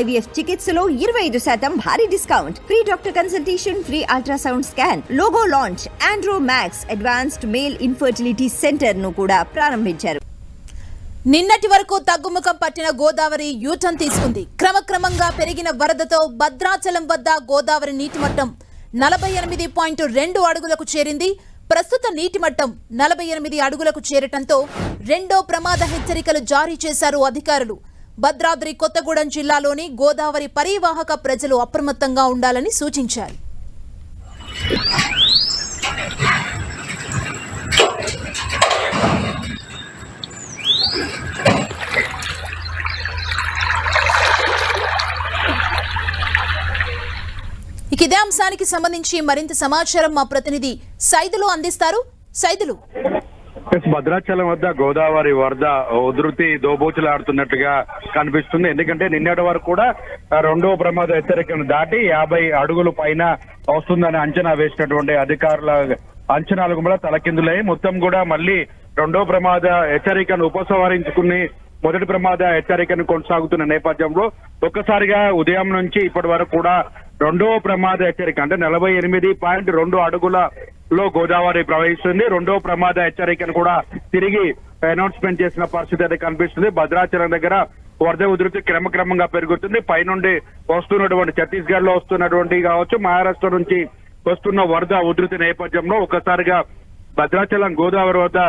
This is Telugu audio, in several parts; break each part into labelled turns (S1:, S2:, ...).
S1: IVF చికిత్సలో 25% భారీ discount, free doctor consultation, free ultrasound scan, logo launch, Andro max advanced male infertility centre ను కూడా ప్రారంభించారు.
S2: నిన్నటి వరకు తగ్గుముఖం పట్టిన గోదావరి యూటర్న్ తీసుకుంది. క్రమక్రమంగా పెరిగిన వరదతో భద్రాచలం వద్ద గోదావరి నీటి మట్టం 48.2 అడుగులకు చేరింది. ప్రస్తుత నీటి మట్టం 48 అడుగులకు చేరటంతో రెండో ప్రమాద హెచ్చరికలు జారీ చేశారు అధికారులు. భద్రాద్రి కొత్తగూడెం జిల్లాలోని గోదావరి పరివాహక ప్రజలు అప్రమత్తంగా ఉండాలని సూచించారు. ఇదే అంశానికి సంబంధించి మరింత సమాచారం మా ప్రతినిధి సైదులు అందిస్తారు. సైదులు,
S3: భద్రాచలం వద్ద గోదావరి వరద ఉధృతి దోబూచులాడుతున్నట్టుగా కనిపిస్తుంది. ఎందుకంటే నిన్నటి వరకు కూడా రెండో ప్రమాద హెచ్చరికను దాటి 50 అడుగుల పైన వస్తుందని అంచనా వేసినటువంటి అధికారుల అంచనాలకు కూడా తలకిందులై మొత్తం కూడా మళ్ళీ రెండో ప్రమాద హెచ్చరికను ఉపసంహరించుకుని మొదటి ప్రమాద హెచ్చరికను కొనసాగుతున్న నేపథ్యంలో ఒక్కసారిగా ఉదయం నుంచి ఇప్పటి వరకు కూడా రెండో ప్రమాద హెచ్చరిక అంటే 48.2 అడుగులలో గోదావరి ప్రవహిస్తుంది. రెండో ప్రమాద హెచ్చరికను కూడా తిరిగి అనౌన్స్మెంట్ చేసిన పరిస్థితి అయితే కనిపిస్తుంది. భద్రాచలం దగ్గర వరద ఉధృతి క్రమక్రమంగా పెరుగుతుంది. పైనుండి వస్తున్నటువంటి ఛత్తీస్గఢ్ లో వస్తున్నటువంటి కావచ్చు, మహారాష్ట్ర నుంచి వస్తున్న వరద ఉధృతి నేపథ్యంలో ఒక్కసారిగా భద్రాచలం గోదావరి వద్ద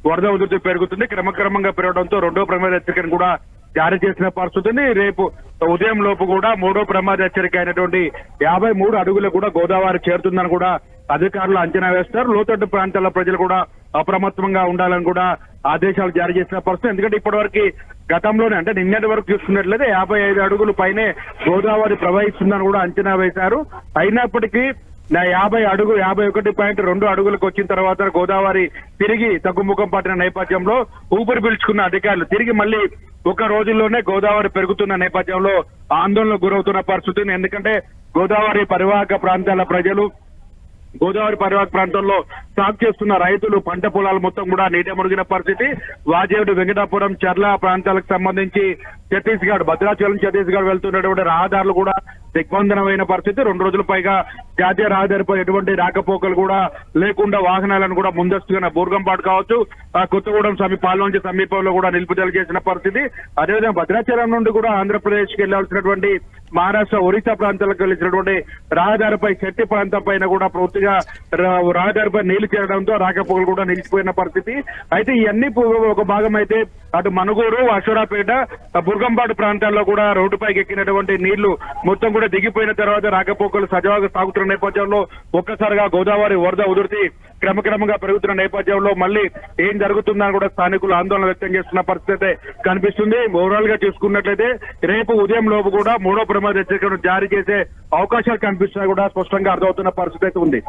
S3: వరద ఉధృతి పెరుగుతుంది. క్రమక్రమంగా పెరగడంతో రెండో ప్రమాద హెచ్చరికను కూడా జారీ చేసిన పరిస్థితిని రేపు ఉదయం లోపు కూడా మూడో ప్రమాద హెచ్చరిక అయినటువంటి 53 అడుగులు కూడా గోదావరి చేరుతుందని కూడా అధికారులు అంచనా వేస్తారు. లోతట్టు ప్రాంతాల ప్రజలు కూడా అప్రమత్తంగా ఉండాలని కూడా ఆదేశాలు జారీ చేసిన పరిస్థితి. ఎందుకంటే ఇప్పటివరకు గతంలోనే అంటే నిన్నటి వరకు చూసుకున్నట్లయితే 55 అడుగులు పైనే గోదావరి ప్రవహిస్తుందని కూడా అంచనా వేశారు. అయినప్పటికీ 51.2 అడుగులకు వచ్చిన తర్వాత గోదావరి తిరిగి తగ్గుముఖం పట్టిన నేపథ్యంలో ఊపిరి పీల్చుకున్న అధికారులు తిరిగి మళ్ళీ ఒక రోజుల్లోనే గోదావరి పెరుగుతున్న నేపథ్యంలో ఆందోళనకు గురవుతున్న పరిస్థితిని. ఎందుకంటే గోదావరి పరివాహక ప్రాంతాల ప్రజలు గోదావరి పరివాహక ప్రాంతంలో సాగు చేస్తున్న రైతులు పంట పొలాలు మొత్తం కూడా నీట మునిగిన పరిస్థితి. వాజేడు, వెంకటాపురం, చర్ల ప్రాంతాలకు సంబంధించి ఛత్తీస్గఢ్, భద్రాచలం ఛత్తీస్గఢ్ వెళ్తున్నటువంటి రహదారులు కూడా దిగ్బంధనమైన పరిస్థితి. 2 రోజుల పైగా జాతీయ రహదారిపై ఎటువంటి రాకపోకలు కూడా లేకుండా వాహనాలను కూడా ముందస్తుగా బూర్గంపాటు కావచ్చు, కొత్తగూడెం పాల్వంచి సమీపంలో కూడా నిలుపుదల చేసిన పరిస్థితి. అదేవిధంగా భద్రాచలం నుండి కూడా ఆంధ్రప్రదేశ్ కి వెళ్లాల్సినటువంటి మహారాష్ట్ర, ఒరిస్సా ప్రాంతాలకు వెళ్లినటువంటి రహదారిపై శెట్టి ప్రాంతం పైన కూడా పూర్తిగా రహదారిపై నీళ్లు చేరడంతో రాకపోకలు కూడా నిలిచిపోయిన పరిస్థితి. అయితే ఇవన్నీ ఒక భాగం అయితే అటు మనుగూరు, అశ్వరాపేట, బుర్గంపాడు ప్రాంతాల్లో కూడా రోడ్డుపైకి ఎక్కినటువంటి నీళ్లు మొత్తం కూడా దిగిపోయిన తర్వాత రాకపోకలు సజావుగా సాగుతున్న నేపథ్యంలో ఒక్కసారిగా గోదావరి వరద ఉధృతి క్రమక్రమంగా పెరుగుతున్న నేపథ్యంలో మళ్ళీ ఏం జరుగుతుందని కూడా స్థానికులు ఆందోళన వ్యక్తం చేస్తున్న పరిస్థితి కనిపిస్తుంది. ఓవరాల్ గా చూసుకున్నట్లయితే రేపు ఉదయం లోపు కూడా మూడో ప్రమాద హెచ్చరికను జారీ చేసే అవకాశాలు కనిపిస్తున్నా కూడా స్పష్టంగా అర్థమవుతున్న పరిస్థితి అయితే ఉంది.